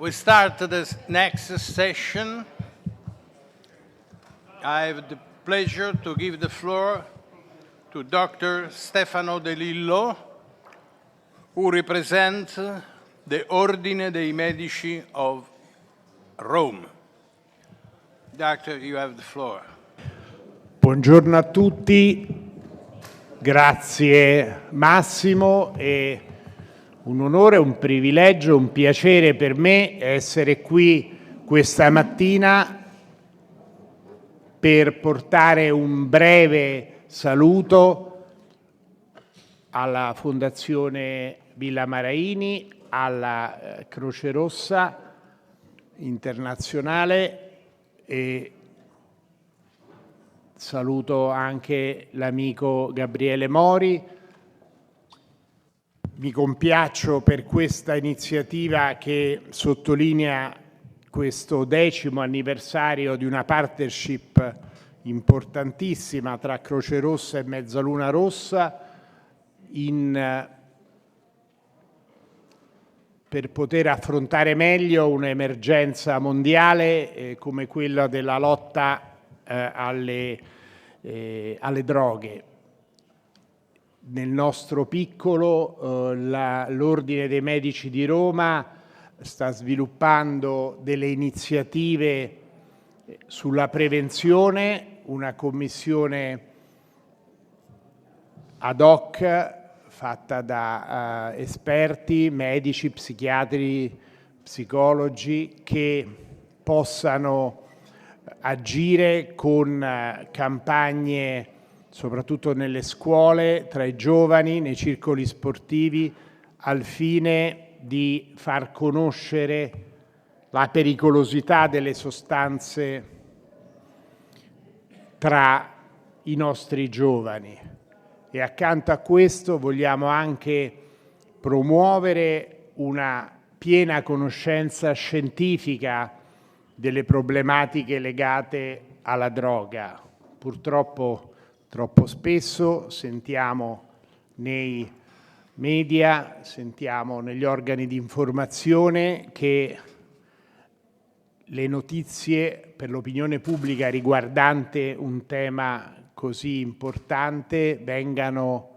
We start the next session. I have the pleasure to give the floor to Dr. Stefano De Lillo, who represents the Ordine dei Medici of Rome. Doctor, you have the floor. Buongiorno a tutti, grazie Massimo, è un onore, un privilegio, un piacere per me essere qui questa mattina per portare un breve saluto alla Fondazione Villa Maraini, alla Croce Rossa Internazionale e saluto anche l'amico Gabriele Mori. Mi compiaccio per questa iniziativa che sottolinea questo 10° anniversario di una partnership importantissima tra Croce Rossa e Mezzaluna Rossa per poter affrontare meglio un'emergenza mondiale come quella della lotta alle droghe. Nel nostro piccolo l'Ordine dei Medici di Roma sta sviluppando delle iniziative sulla prevenzione, una commissione ad hoc fatta da esperti, medici, psichiatri, psicologi che possano agire con campagne soprattutto nelle scuole, tra i giovani, nei circoli sportivi, al fine di far conoscere la pericolosità delle sostanze tra i nostri giovani. E accanto a questo vogliamo anche promuovere una piena conoscenza scientifica delle problematiche legate alla droga. Purtroppo troppo spesso sentiamo nei media, sentiamo negli organi di informazione che le notizie per l'opinione pubblica riguardante un tema così importante vengano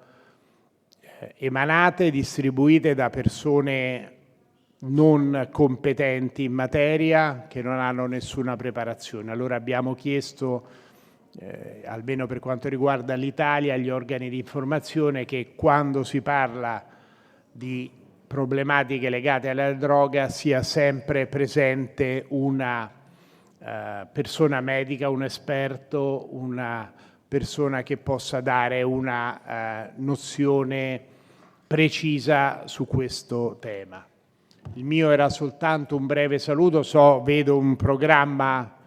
emanate e distribuite da persone non competenti in materia, che non hanno nessuna preparazione. Allora abbiamo chiesto almeno per quanto riguarda l'Italia, agli organi di informazione che quando si parla di problematiche legate alla droga sia sempre presente una persona medica, un esperto, una persona che possa dare una nozione precisa su questo tema. Il mio era soltanto un breve saluto, vedo un programma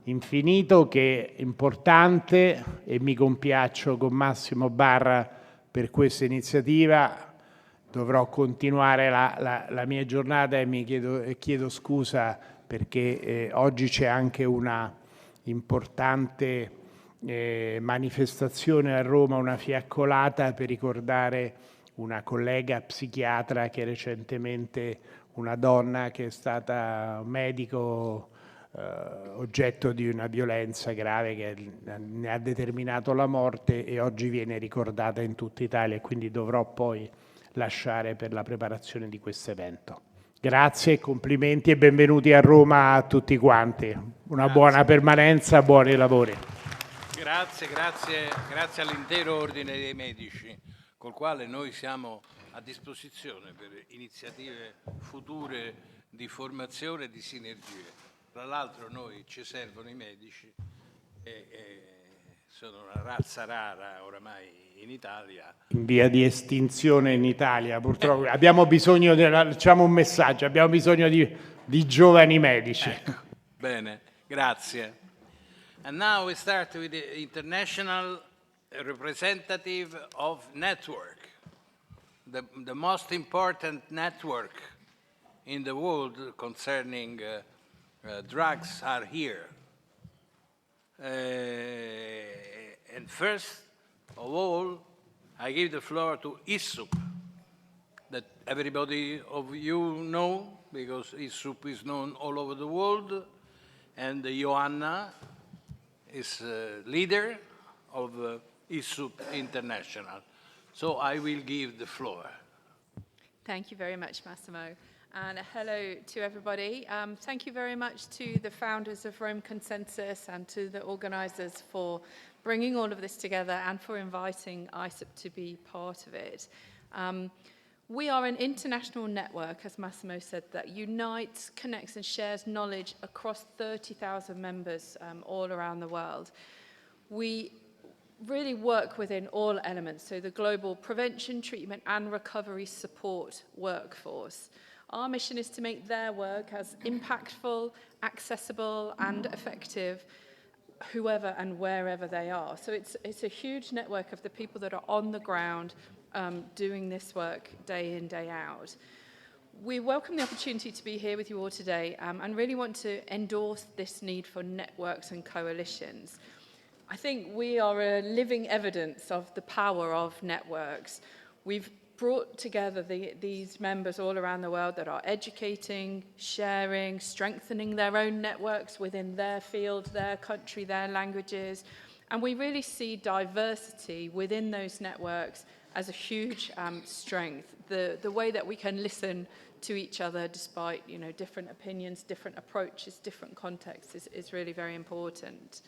infinito che è importante e mi compiaccio con Massimo Barra per questa iniziativa. Dovrò continuare la mia giornata e chiedo scusa perché oggi c'è anche una importante manifestazione a Roma, una fiaccolata per ricordare una collega psichiatra che recentemente, una donna che è stata medico oggetto di una violenza grave che ne ha determinato la morte e oggi viene ricordata in tutta Italia, e quindi dovrò poi lasciare per la preparazione di questo evento. Grazie, complimenti e benvenuti a Roma a tutti quanti. Una buona permanenza, buoni lavori. Grazie all'intero Ordine dei Medici, col quale noi siamo a disposizione per iniziative future di formazione e di sinergie. Tra l'altro noi ci servono i medici e sono una razza rara oramai in Italia. In via di estinzione in Italia, purtroppo. Abbiamo bisogno, facciamo un messaggio, abbiamo bisogno di giovani medici. Ecco, bene, grazie. And now we start with the international representative of network, the most important network in the world concerning drugs are here. And first of all, I give the floor to ISSUP, that everybody of you know, because ISUP is known all over the world, and Joanna is leader of ISUP International. So I will give the floor. Thank you very much, Massimo. And hello to everybody. Thank you very much to the founders of Rome Consensus and to the organizers for bringing all of this together and for inviting ISUP to be part of it. We are an international network, as Massimo said, that unites, connects and shares knowledge across 30,000 members all around the world. We really work within all elements, so the global prevention, treatment and recovery support workforce. Our mission is to make their work as impactful, accessible and effective whoever and wherever they are. So it's a huge network of the people that are on the ground doing this work day in, day out. We welcome the opportunity to be here with you all today and really want to endorse this need for networks and coalitions. I think we are a living evidence of the power of networks. We've brought together these members all around the world that are educating, sharing, strengthening their own networks within their field, their country, their languages. And we really see diversity within those networks as a huge strength. The way that we can listen to each other despite different opinions, different approaches, different contexts is really very important.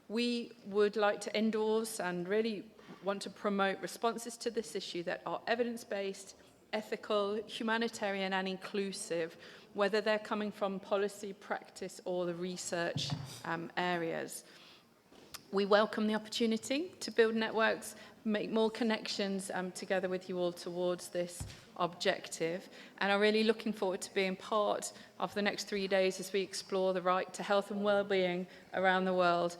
We would like to endorse and really want to promote responses to this issue that are evidence-based, ethical, humanitarian and inclusive, whether they're coming from policy, practice or the research areas. We welcome the opportunity to build networks, make more connections together with you all towards this objective, and are really looking forward to being part of the next 3 days as we explore the right to health and well-being around the world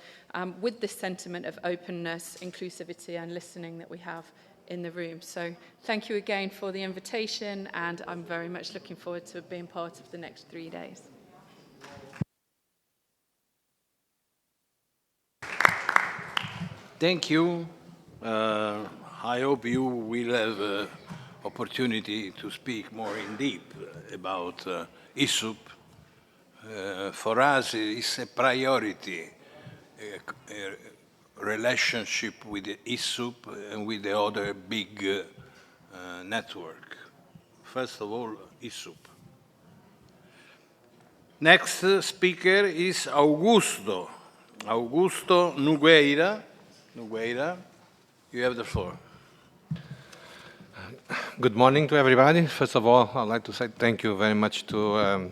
with this sentiment of openness, inclusivity and listening that we have in the room. So thank you again for the invitation, and I'm very much looking forward to being part of the next 3 days. Thank you. I hope you will have opportunity to speak more in deep about ISUP. For us, it's a priority, a relationship with the ISUP and with the other big network. First of all, ISUP. Next speaker is Augusto Nogueira. You have the floor. Good morning to everybody. First of all, I'd like to say thank you very much to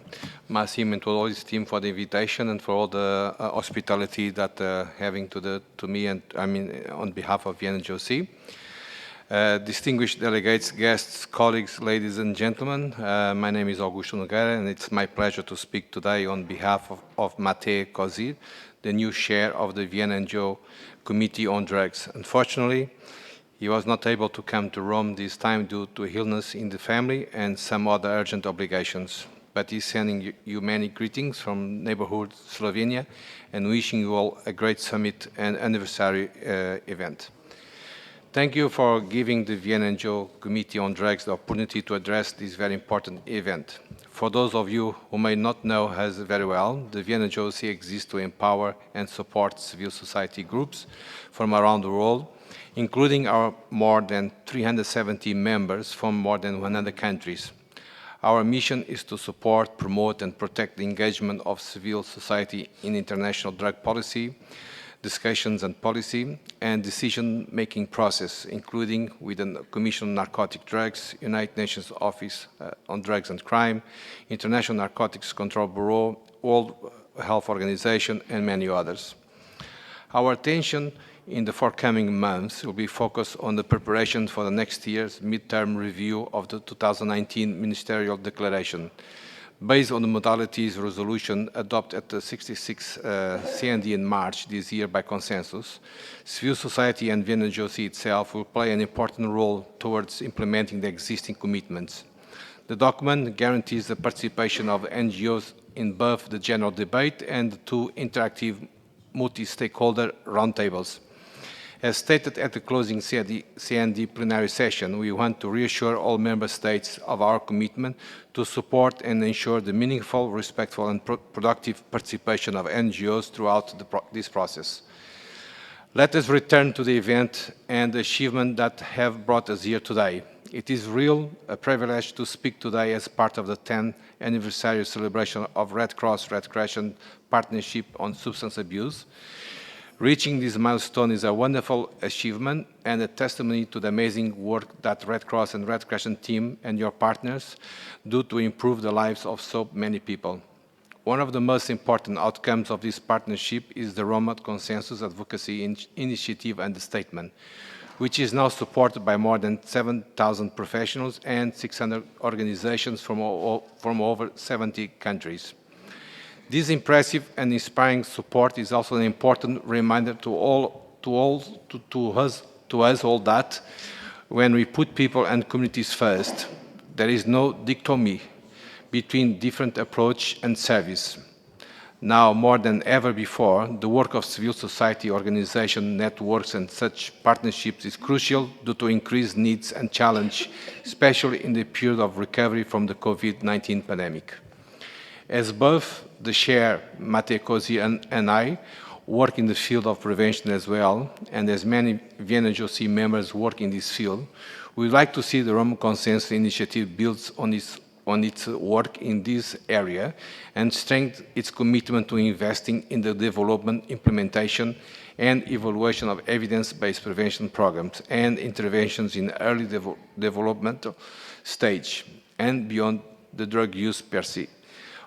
Massimo and to all his team for the invitation and for all the hospitality that having to me and on behalf of VNNGOC. Distinguished delegates, guests, colleagues, ladies and gentlemen, my name is Augusto Nogueira and it's my pleasure to speak today on behalf of Matej Kozir, the new chair of the VNNGO Committee on Drugs. Unfortunately, he was not able to come to Rome this time due to illness in the family and some other urgent obligations. But he's sending you many greetings from neighborhood Slovenia and wishing you all a great summit and anniversary event. Thank you for giving the VNNGO Committee on Drugs the opportunity to address this very important event. For those of you who may not know us very well, the VNNGOC exists to empower and support civil society groups from around the world, including our more than 370 members from more than 100 countries. Our mission is to support, promote and protect the engagement of civil society in international drug policy, discussions and policy, and decision-making process, including with the Commission on Narcotic Drugs, United Nations Office on Drugs and Crime, International Narcotics Control Bureau, World Health Organization, and many others. Our attention in the forthcoming months will be focused on the preparation for the next year's midterm review of the 2019 Ministerial Declaration. Based on the modalities resolution adopted at the 66th CND in March this year by consensus, civil society and VNNGOC itself will play an important role towards implementing the existing commitments. The document guarantees the participation of NGOs in both the general debate and the two interactive multi-stakeholder roundtables. As stated at the closing CND plenary session, we want to reassure all member states of our commitment to support and ensure the meaningful, respectful and productive participation of NGOs throughout this process. Let us return to the event and the achievements that have brought us here today. It is a privilege to speak today as part of the 10th anniversary celebration of Red Cross Red Crescent Partnership on Substance Abuse. Reaching this milestone is a wonderful achievement and a testimony to the amazing work that Red Cross and Red Crescent team and your partners do to improve the lives of so many people. One of the most important outcomes of this partnership is the Roma Consensus Advocacy Initiative and the Statement, which is now supported by more than 7,000 professionals and 600 organizations from over 70 countries. This impressive and inspiring support is also an important reminder to us all that when we put people and communities first, there is no dichotomy between different approach and service. Now, more than ever before, the work of civil society organization networks and such partnerships is crucial due to increased needs and challenge, especially in the period of recovery from the COVID-19 pandemic. As both the chair, Matej Kosi, and I work in the field of prevention as well, and as many Vienna GOC members work in this field, we would like to see the Roma Consensus Initiative builds on its work in this area and strengthen its commitment to investing in the development, implementation, and evaluation of evidence-based prevention programs and interventions in early developmental stage and beyond the drug use per se,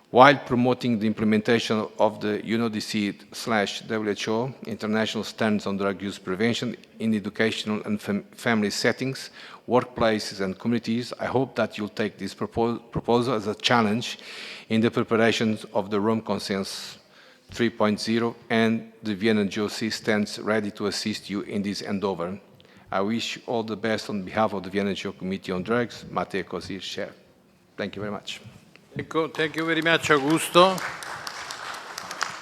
while promoting the implementation of the UNODC/WHO International Standards on Drug Use Prevention in educational and family settings, workplaces and communities. I hope that you'll take this proposal as a challenge in the preparations of the Rome Consensus 3.0, and the Vienna GOC stands ready to assist you in this endeavor. I wish you all the best on behalf of the Vienna GOC Committee on Drugs. Matej Kosi, Chair. Thank you very much. Thank you very much, Augusto.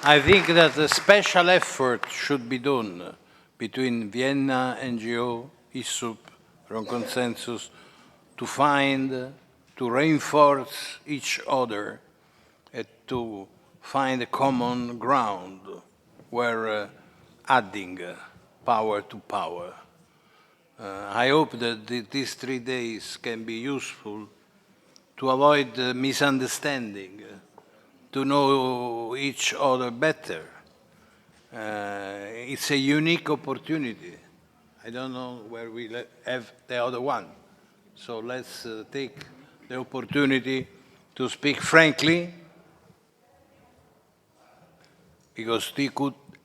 I think that a special effort should be done between Vienna NGO, ISUP, Rome Consensus, to reinforce each other, and to find a common ground where adding power to power. I hope that these 3 days can be useful to avoid misunderstanding, to know each other better. It's a unique opportunity. I don't know where we have the other one. So let's take the opportunity to speak frankly, because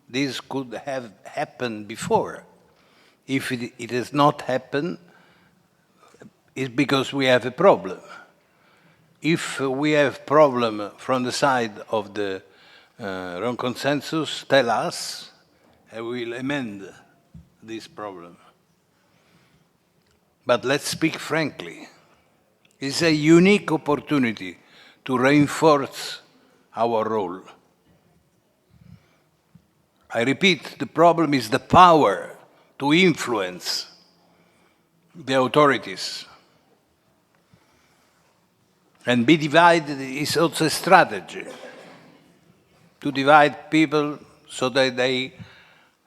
this could have happened before. If it has not happened, it's because we have a problem. If we have problem from the side of the Rome Consensus, tell us, and we'll amend this problem. But let's speak frankly. It's a unique opportunity to reinforce our role. I repeat, the problem is the power to influence the authorities. And be divided is also a strategy, to divide people so that they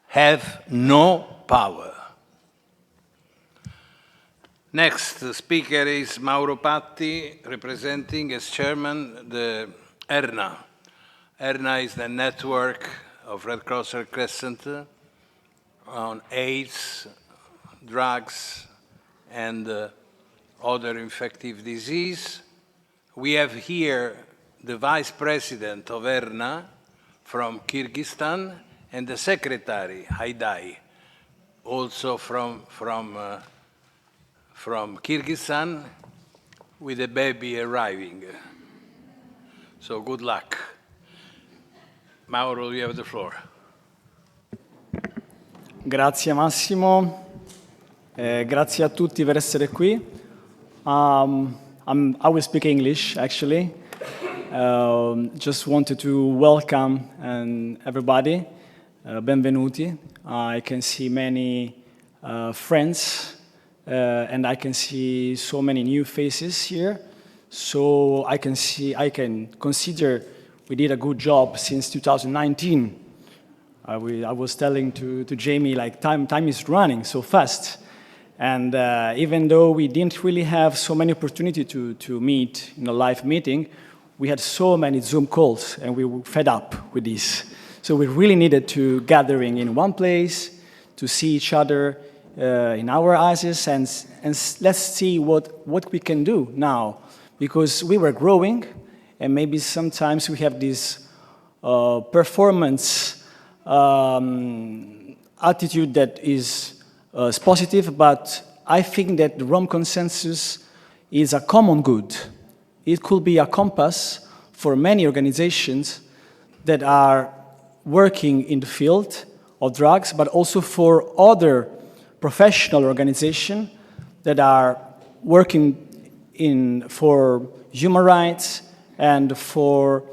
have no power. Next speaker is Mauro Patti, representing as chairman the ERNA. ERNA is the network of Red Cross Red Crescent on AIDS, drugs, and other infective disease. We have here the vice president of ERNA from Kyrgyzstan and the secretary, Haidai, also from Kyrgyzstan, with a baby arriving. So good luck. Mauro, you have the floor. Grazie Massimo, grazie a tutti per essere qui. I will speak English, actually. Just wanted to welcome everybody benvenuti. I can see many friends, and I can see so many new faces here. So I can consider we did a good job since 2019. I was telling to Jamie, like, time is running so fast. And even though we didn't really have so many opportunity to meet in a live meeting, we had so many Zoom calls, and we were fed up with this. So we really needed to gathering in one place, to see each other in our eyes, and let's see what we can do now. Because we were growing, and maybe sometimes we have this performance attitude that is positive, but I think that the Rome Consensus is a common good. It could be a compass for many organizations that are working in the field of drugs, but also for other professional organizations that are working for human rights and for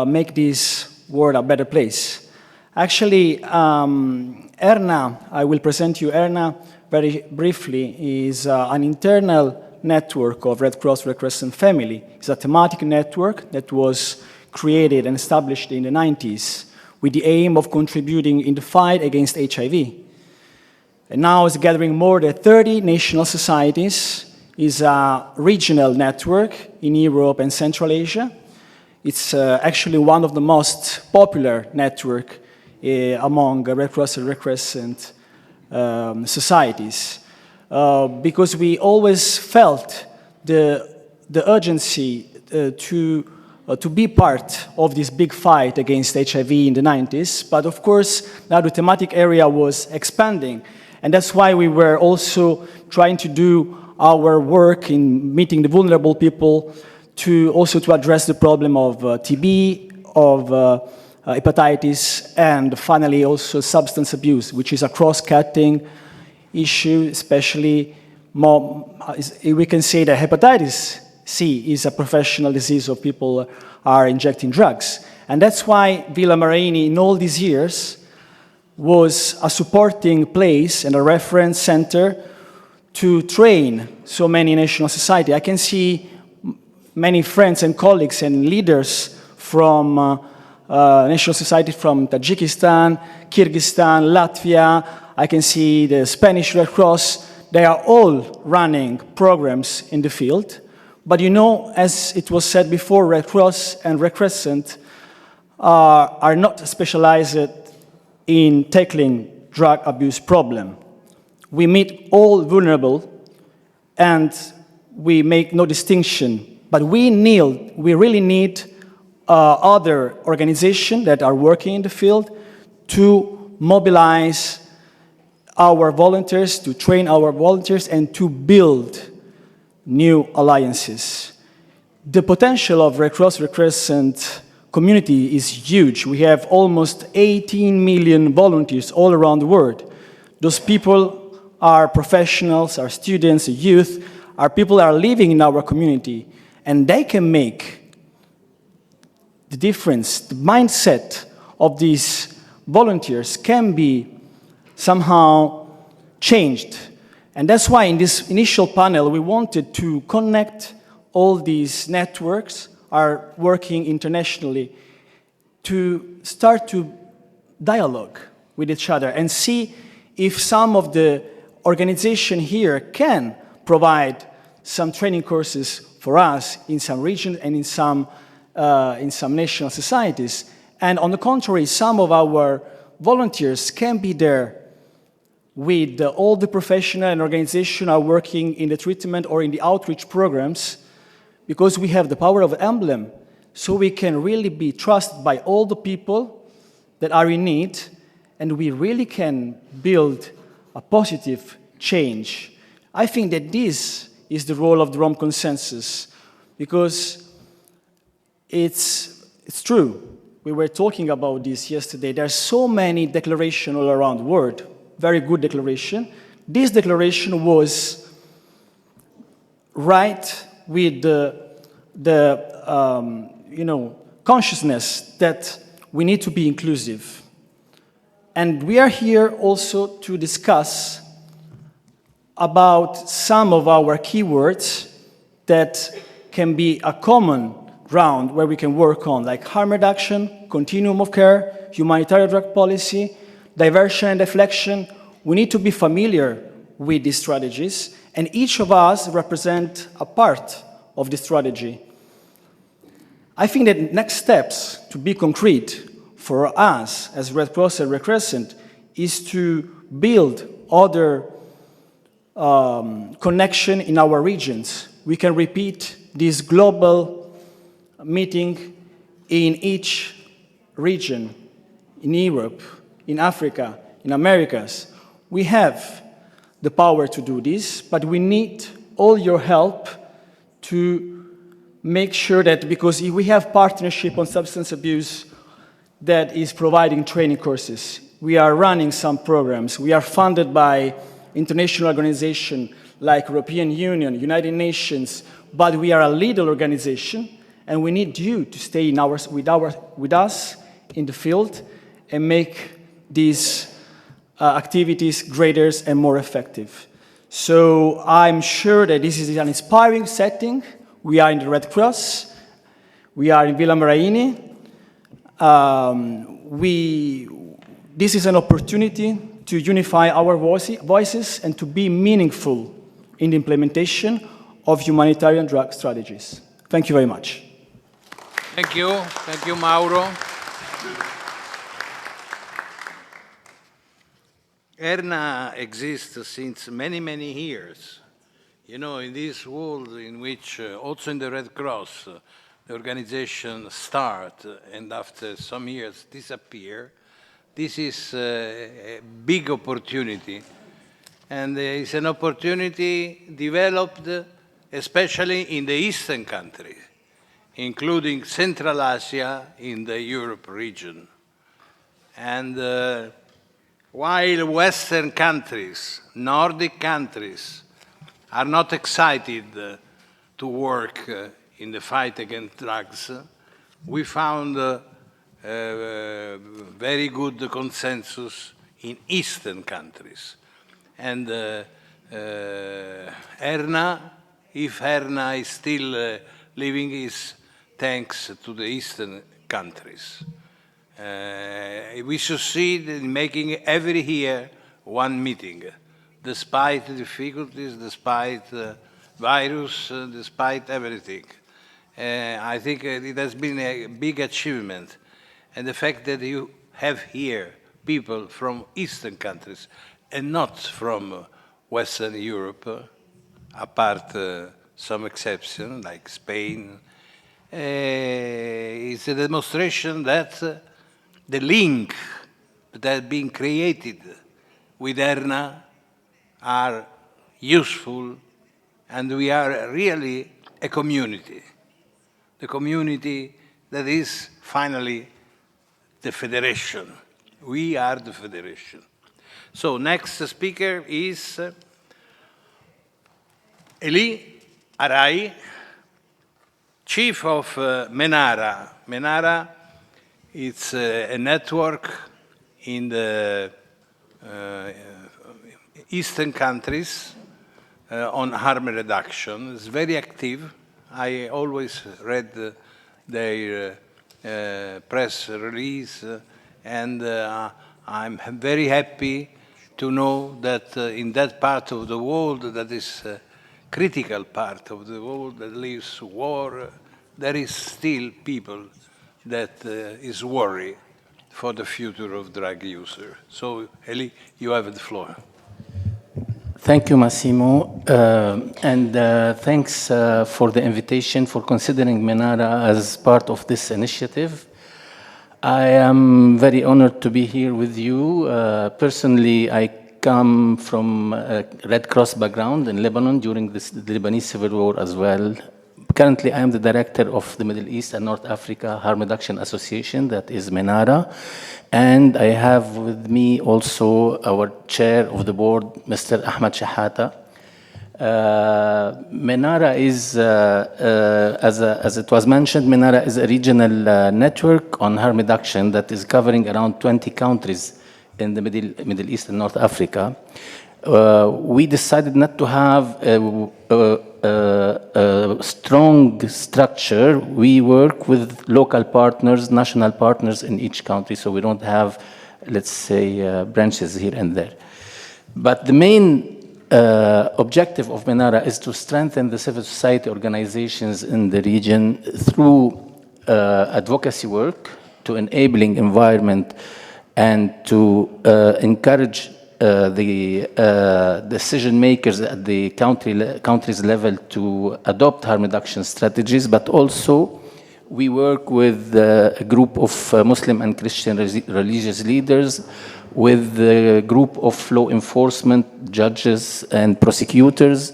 make this world a better place. Actually, ERNA, I will present you ERNA very briefly, is an internal network of Red Cross Red Crescent family. It's a thematic network that was created and established in the 90s with the aim of contributing in the fight against HIV. And now it's gathering more than 30 national societies. It's a regional network in Europe and Central Asia. It's actually one of the most popular networks among Red Cross and Red Crescent societies, because we always felt the urgency to be part of this big fight against HIV in the 90s. But of course, now the thematic area was expanding, and that's why we were also trying to do our work in meeting the vulnerable people to address the problem of TB, of hepatitis, and finally also substance abuse, which is a cross-cutting issue, especially we can say that hepatitis C is a professional disease of people are injecting drugs. And that's why Villa Marini in all these years was a supporting place and a reference center to train so many national society. I can see many friends and colleagues and leaders from national society from Tajikistan, Kyrgyzstan, Latvia. I can see the Spanish Red Cross. They are all running programs in the field. But you know, as it was said before, Red Cross and Red Crescent are not specialized in tackling drug abuse problem. We meet all vulnerable, and we make no distinction. But we really need other organizations that are working in the field to mobilize our volunteers, to train our volunteers, and to build new alliances. The potential of Red Cross Red Crescent community is huge. We have almost 18 million volunteers all around the world. Those people are professionals, are students, youth, are people that are living in our community, and they can make the difference. The mindset of these volunteers can be somehow changed. And that's why in this initial panel, we wanted to connect all these networks are working internationally to start to dialogue with each other and see if some of the organization here can provide some training courses for us in some regions and in some national societies. And on the contrary, some of our volunteers can be there with all the professional and organization are working in the treatment or in the outreach programs, because we have the power of emblem, so we can really be trusted by all the people that are in need, and we really can build a positive change. I think that this is the role of the Rome Consensus, because it's true. We were talking about this yesterday. There are so many declarations all around the world, very good declaration. This declaration was right with the consciousness that we need to be inclusive. And we are here also to discuss about some of our keywords that can be a common ground where we can work on, like harm reduction, continuum of care, humanitarian drug policy, diversion and deflection. We need to be familiar with these strategies, and each of us represent a part of the strategy. I think that next steps to be concrete for us as Red Cross and Red Crescent is to build other connection in our regions. We can repeat this global meeting in each region, in Europe, in Africa, in Americas. We have the power to do this, but we need all your help to make sure that, because we have partnership on substance abuse that is providing training courses. We are running some programs. We are funded by international organizations like European Union, United Nations, but we are a little organization, and we need you to stay with us in the field and make these activities greater and more effective. So I'm sure that this is an inspiring setting. We are in the Red Cross. We are in Villa Maraini. This is an opportunity to unify our voices and to be meaningful in the implementation of humanitarian drug strategies. Thank you very much. Thank you. Thank you, Mauro. ERNA exists since many, many years. You know, in this world in which, also in the Red Cross, the organization start and after some years disappear, this is a big opportunity. And it's an opportunity developed especially in the Eastern countries, including Central Asia in the Europe region. And while Western countries, Nordic countries, are not excited to work in the fight against drugs, we found very good consensus in Eastern countries. And ERNA, if ERNA is still living, is thanks to the Eastern countries. We succeed in making every year one meeting, despite difficulties, despite virus, despite everything. I think it has been a big achievement. And the fact that you have here people from Eastern countries and not from Western Europe, apart some exceptions like Spain, is a demonstration that the link that has been created with ERNA are useful, and we are really a community. The community that is finally the federation. We are the federation. So next speaker is Elie Arai, chief of MENARA. MENARA is a network in the Eastern countries on harm reduction. It's very active. I always read their press release, and I'm very happy to know that in that part of the world, that is a critical part of the world that lives war, there is still people that is worried for the future of drug user. So, Elie, you have the floor. Thank you, Massimo, and thanks for the invitation, for considering MENARA as part of this initiative. I am very honored to be here with you. Personally, I come from a Red Cross background in Lebanon during the Lebanese Civil War as well. Currently, I am the director of the Middle East and North Africa Harm Reduction Association, that is MENARA. And I have with me also our chair of the board, Mr. Ahmed Shahata. MENARA is, as it was mentioned, MENARA is a regional network on harm reduction that is covering around 20 countries in the Middle East and North Africa, we decided not to have a strong structure. We work with local partners, national partners in each country, so we don't have, let's say, branches here and there. But the main objective of MENARA is to strengthen the civil society organizations in the region through advocacy work, to enabling environment, and to encourage the decision makers at the country's level to adopt harm reduction strategies, but also we work with a group of Muslim and Christian religious leaders, with a group of law enforcement, judges and prosecutors,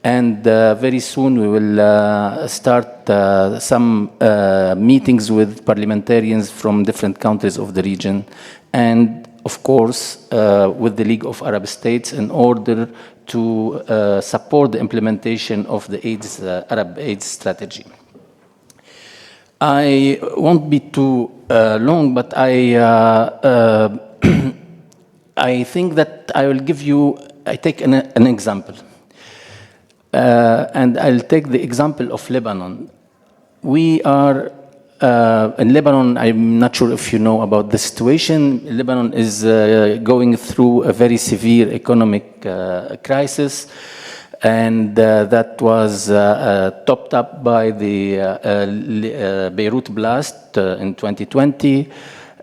and very soon we will start some meetings with parliamentarians from different countries of the region, and of course with the League of Arab States, in order to support the implementation of the Arab AIDS strategy. I won't be too long, but I think that I will give you, I take an example. And I'll take the example of Lebanon. We are, in Lebanon, I'm not sure if you know about the situation. Lebanon is going through a very severe economic crisis, and that was topped up by the Beirut blast in 2020.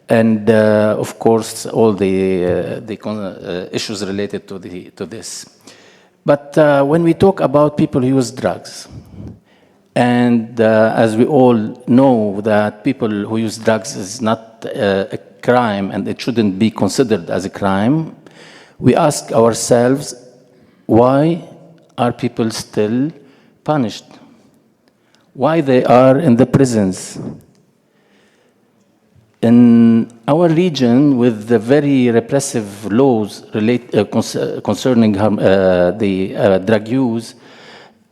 And of course, all the issues related to this. But when we talk about people who use drugs, and as we all know that people who use drugs is not a crime and it shouldn't be considered as a crime, we ask ourselves, why are people still punished? Why they are in the prisons? In our region, with the very repressive laws concerning the drug use,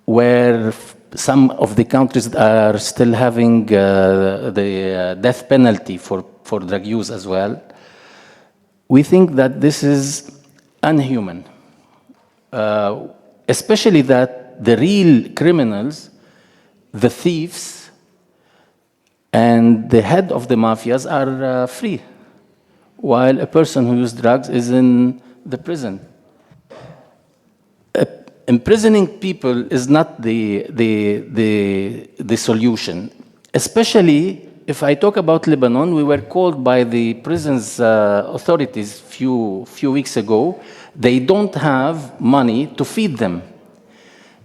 where some of the countries are still having the death penalty for drug use as well, we think that this is inhuman. Especially that the real criminals, the thieves, and the head of the mafias are free, while a person who uses drugs is in the prison. Imprisoning people is not the solution. Especially if I talk about Lebanon, we were called by the prison's authorities few weeks ago. They don't have money to feed them.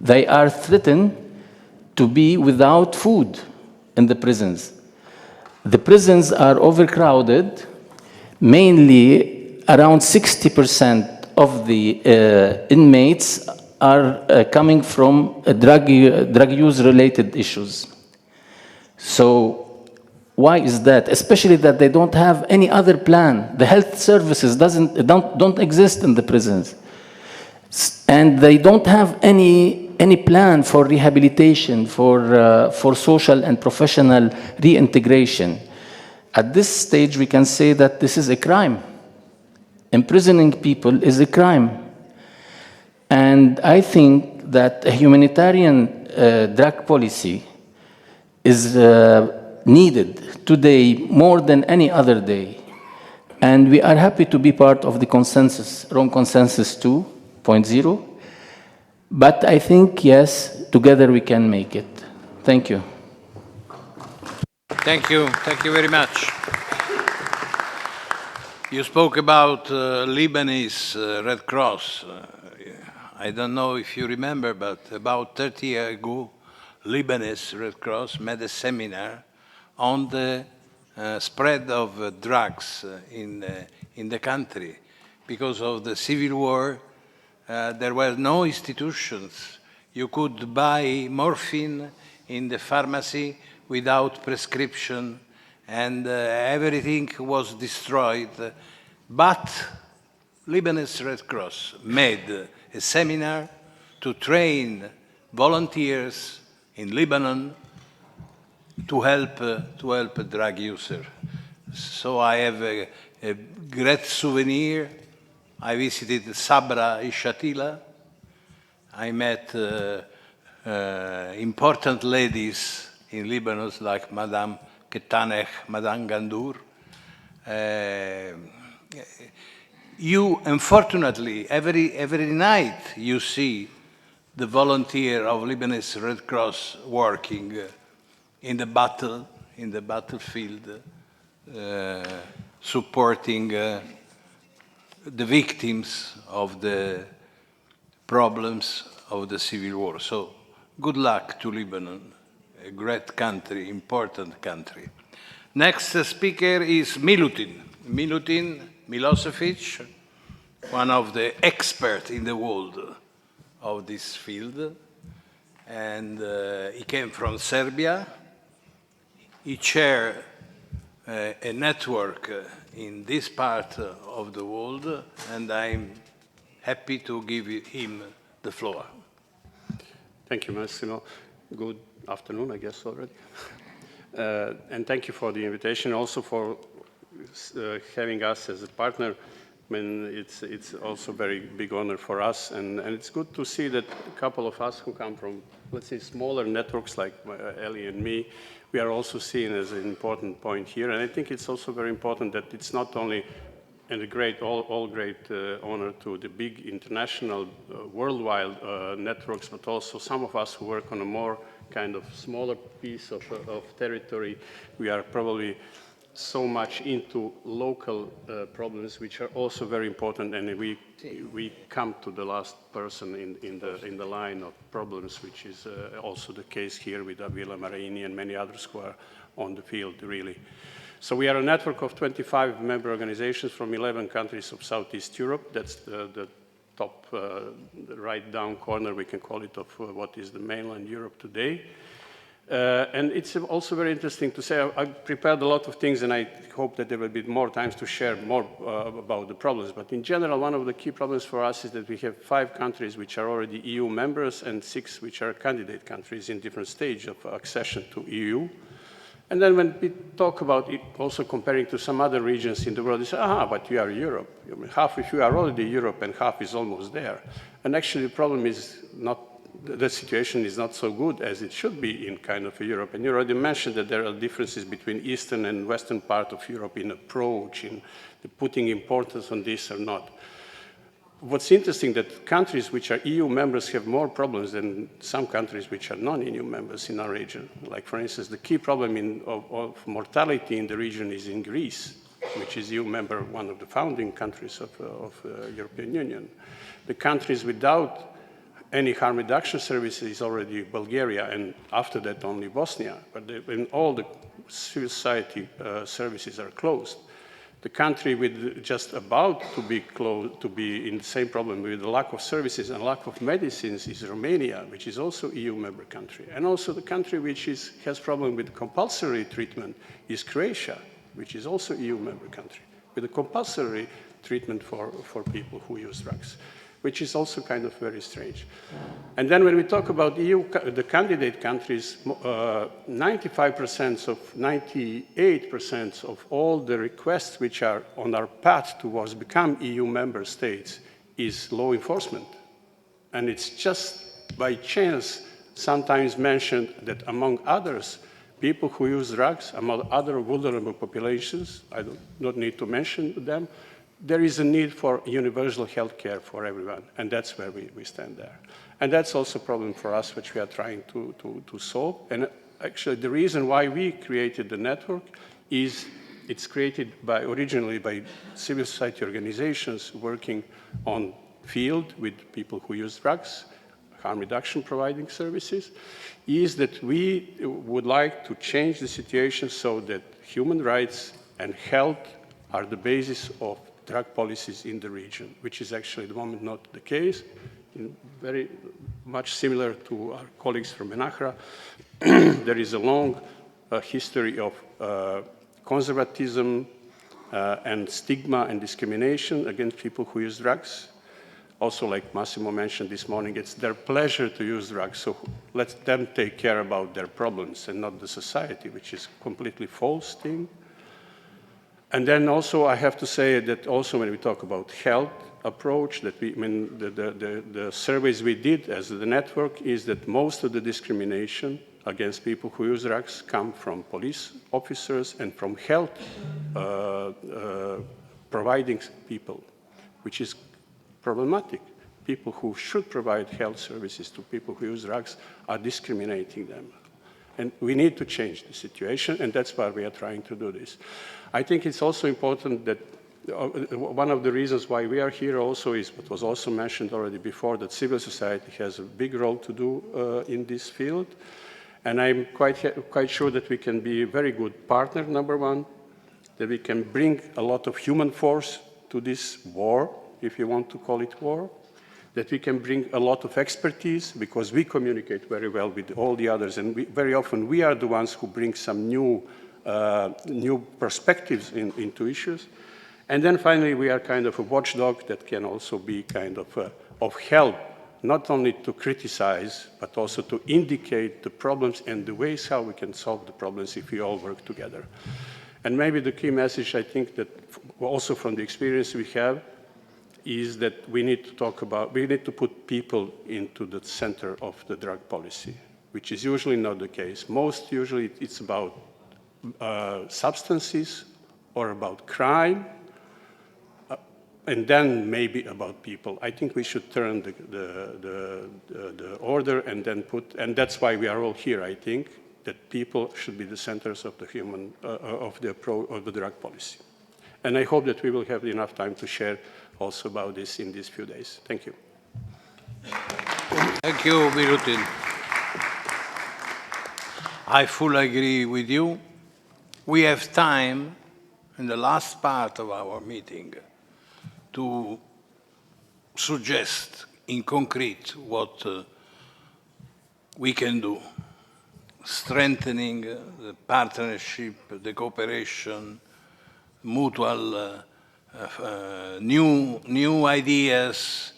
They are threatened to be without food in the prisons. The prisons are overcrowded. Mainly, around 60% of the inmates are coming from drug use-related issues. So why is that? Especially that they don't have any other plan. The health services don't exist in the prisons. And they don't have any plan for rehabilitation, for social and professional reintegration. At this stage, we can say that this is a crime. Imprisoning people is a crime. And I think that a humanitarian drug policy is needed today more than any other day. And we are happy to be part of the consensus, Rome Consensus 2.0. But I think, yes, together we can make it. Thank you. Thank you very much. You spoke about Lebanese Red Cross. I don't know if you remember, but about 30 years ago, Lebanese Red Cross made a seminar on the spread of drugs in the country. Because of the civil war, there were no institutions. You could buy morphine in the pharmacy without prescription, and everything was destroyed. But Lebanese Red Cross made a seminar to train volunteers in Lebanon to help a drug user. So I have a great souvenir. I visited Sabra Ishatila. I met important ladies in Lebanon like Madame Ketaneh, Madame Gandour. You, unfortunately, every night you see the volunteer of Lebanese Red Cross working in the battlefield, supporting the victims of the problems of the civil war. So good luck to Lebanon, a great country, important country. Next speaker is Milutin. Milutin Milosevic, one of the experts in the world of this field. And he came from Serbia. He chaired a network in this part of the world, and I'm happy to give him the floor. Thank you, Massimo. Good afternoon, I guess, already. And thank you for the invitation, also for having us as a partner. I mean, it's also a very big honor for us, and it's good to see that a couple of us who come from, let's say, smaller networks like Ellie and me, we are also seen as an important point here. And I think it's also very important that it's not only and a great, all great honor to the big international, worldwide networks, but also some of us who work on a more kind of smaller piece of territory. We are probably so much into local problems, which are also very important, and we come to the last person in the line of problems, which is also the case here with Avila Maraini and many others who are on the field, really. So we are a network of 25 member organizations from 11 countries of Southeast Europe. That's the top right down corner, we can call it, of what is the mainland Europe today. And it's also very interesting to say, I prepared a lot of things, and I hope that there will be more times to share more about the problems. But in general, one of the key problems for us is that we have 5 countries which are already EU members and 6 which are candidate countries in different stages of accession to EU. And then when we talk about it, also comparing to some other regions in the world, they say, but you are Europe. I mean, half of you are already Europe and half is almost there. And actually the problem is not, the situation is not so good as it should be in kind of Europe. And you already mentioned that there are differences between Eastern and Western part of Europe in approach, in the putting importance on this or not. What's interesting that countries which are EU members have more problems than some countries which are non-EU members in our region. Like, for instance, the key problem of mortality in the region is in Greece, which is EU member, one of the founding countries of European Union. The countries without any harm reduction services is already Bulgaria, and after that only Bosnia. But when all the civil society services are closed, the country with just about to be closed, to be in the same problem with the lack of services and lack of medicines is Romania, which is also EU member country. And also the country which has problem with compulsory treatment is Croatia, which is also EU member country, with a compulsory treatment for people who use drugs, which is also kind of very strange. And then when we talk about EU, the candidate countries, 98% of all the requests which are on our path towards become EU member states is law enforcement. And it's just by chance sometimes mentioned that among others, people who use drugs, among other vulnerable populations, I do not need to mention them, there is a need for universal health care for everyone, and that's where we stand there. And that's also a problem for us, which we are trying to solve. And actually, the reason why we created the network is it's created originally by civil society organizations working on field with people who use drugs, harm reduction providing services, is that we would like to change the situation so that human rights and health are the basis of drug policies in the region, which is actually at the moment not the case. Very much similar to our colleagues from Menachra, there is a long history of conservatism and stigma and discrimination against people who use drugs. Also, like Massimo mentioned this morning, it's their pleasure to use drugs, so let them take care about their problems and not the society, which is a completely false thing. And then also I have to say that also when we talk about health approach, that the surveys we did as the network is that most of the discrimination against people who use drugs come from police officers and from health providing people, which is problematic. People who should provide health services to people who use drugs are discriminating them. And we need to change the situation, and that's why we are trying to do this. I think it's also important that one of the reasons why we are here also is what was also mentioned already before, that civil society has a big role to do in this field. And I'm quite sure that we can be a very good partner, number one, that we can bring a lot of human force to this war, if you want to call it war, that we can bring a lot of expertise because we communicate very well with all the others, and very often we are the ones who bring some new perspectives into issues. And then finally, we are kind of a watchdog that can also be kind of help, not only to criticize, but also to indicate the problems and the ways how we can solve the problems if we all work together. And maybe the key message, I think, that also from the experience we have, is that we need to put people into the center of the drug policy, which is usually not the case. Most usually it's about substances or about crime, and then maybe about people. I think we should turn the order and then and that's why we are all here, I think, that people should be the centers of the of the drug policy. And I hope that we will have enough time to share also about this in these few days. Thank you. Thank you, Milutin. I fully agree with you. We have time in the last part of our meeting to suggest in concrete what we can do, strengthening the partnership, the cooperation, mutual new ideas,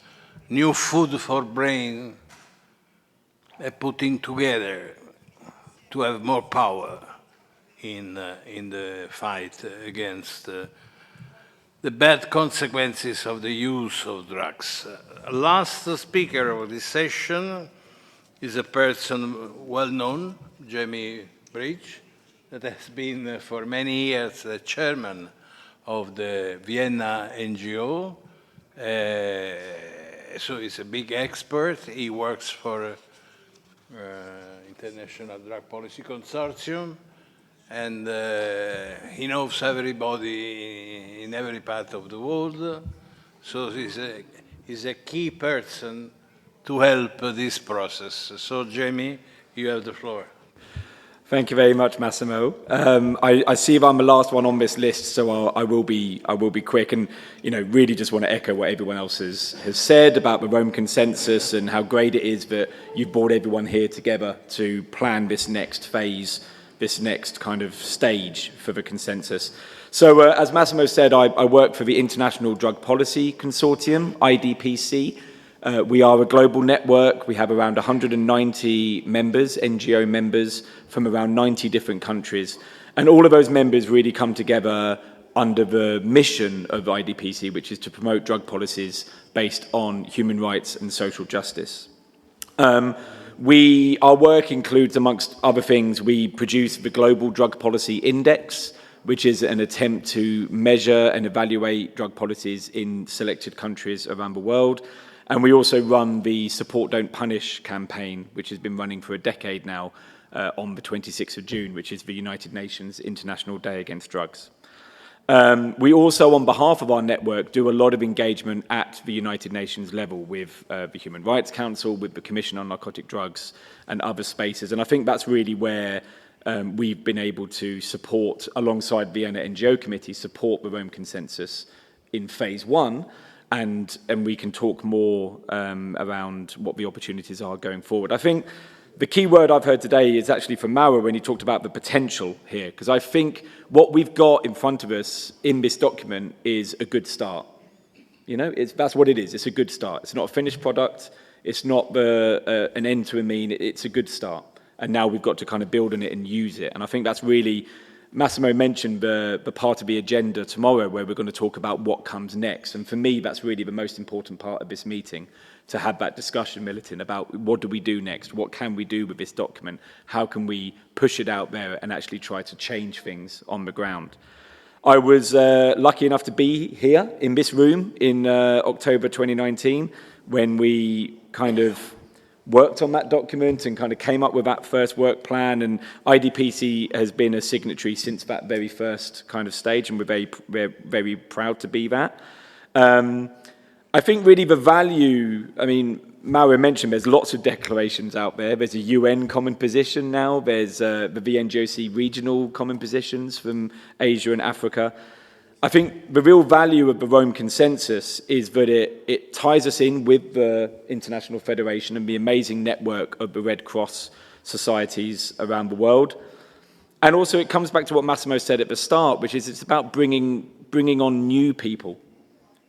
new food for brain, putting together to have more power in the fight against the bad consequences of the use of drugs. Last speaker of this session is a person well known, Jamie Bridge, that has been for many years the chairman of the Vienna NGO. So he's a big expert. He works for International Drug Policy Consortium, and he knows everybody in every part of the world. So he's a key person to help this process. So Jamie, you have the floor. Thank you very much, Massimo. I see I'm the last one on this list, so I will be quick, and really just want to echo what everyone else has said about the Rome Consensus and how great it is that you've brought everyone here together to plan this next phase, this next kind of stage for the consensus. So as Massimo said, I work for the International Drug Policy Consortium, IDPC. We are a global network. We have around 190 members, NGO members, from around 90 different countries. And all of those members really come together under the mission of IDPC, which is to promote drug policies based on human rights and social justice. Our work includes, amongst other things, we produce the Global Drug Policy Index, which is an attempt to measure and evaluate drug policies in selected countries around the world. And we also run the Support Don't Punish campaign, which has been running for a decade now, on the 26th of June, which is the United Nations International Day Against Drugs. We also, on behalf of our network, do a lot of engagement at the United Nations level with the Human Rights Council, with the Commission on Narcotic Drugs, and other spaces. And I think that's really where we've been able to support, alongside Vienna NGO Committee, support the Rome Consensus in phase one. And we can talk more around what the opportunities are going forward. I think the key word I've heard today is actually from Mauro when he talked about the potential here, because I think what we've got in front of us in this document is a good start. That's what it is. It's a good start. It's not a finished product. It's not an end to a mean. It's a good start. And now we've got to kind of build on it and use it. And I think that's really Massimo mentioned the part of the agenda tomorrow where we're going to talk about what comes next. And for me, that's really the most important part of this meeting, to have that discussion, Militin, about what do we do next? What can we do with this document? How can we push it out there and actually try to change things on the ground? I was lucky enough to be here in this room in October 2019 when we kind of worked on that document and kind of came up with that first work plan, and IDPC has been a signatory since that very first kind of stage, and we're very proud to be that. I think really the value, I mean, Mauro mentioned there's lots of declarations out there. There's a UN common position now. There's the VNGOC regional common positions from Asia and Africa. I think the real value of the Rome Consensus is that it ties us in with the International Federation and the amazing network of the Red Cross societies around the world. And also it comes back to what Massimo said at the start, which is it's about bringing on new people,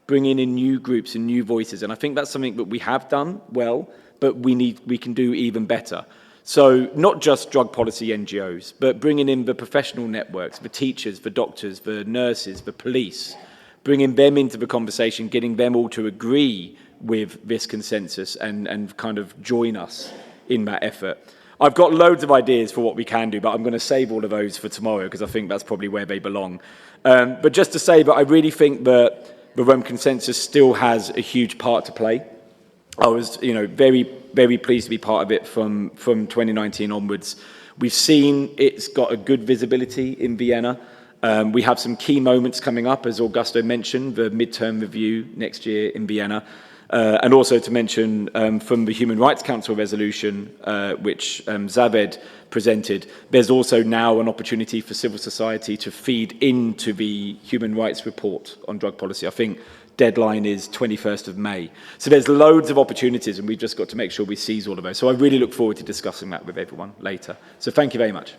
bringing in new groups and new voices. And I think that's something that we have done well, but we can do even better. So not just drug policy NGOs, but bringing in the professional networks, the teachers, the doctors, the nurses, the police, bringing them into the conversation, getting them all to agree with this consensus and kind of join us in that effort. I've got loads of ideas for what we can do, but I'm going to save all of those for tomorrow because I think that's probably where they belong. But just to say that I really think that the Rome Consensus still has a huge part to play. I was, very pleased to be part of it from 2019 onwards. We've seen it's got a good visibility in Vienna. We have some key moments coming up, as Augusto mentioned, the midterm review next year in Vienna. And also to mention from the Human Rights Council resolution, which Zaved presented, there's also now an opportunity for civil society to feed into the Human Rights Report on drug policy. I think deadline is 21st of May. So there's loads of opportunities and we've just got to make sure we seize all of those. So I really look forward to discussing that with everyone later. So thank you very much.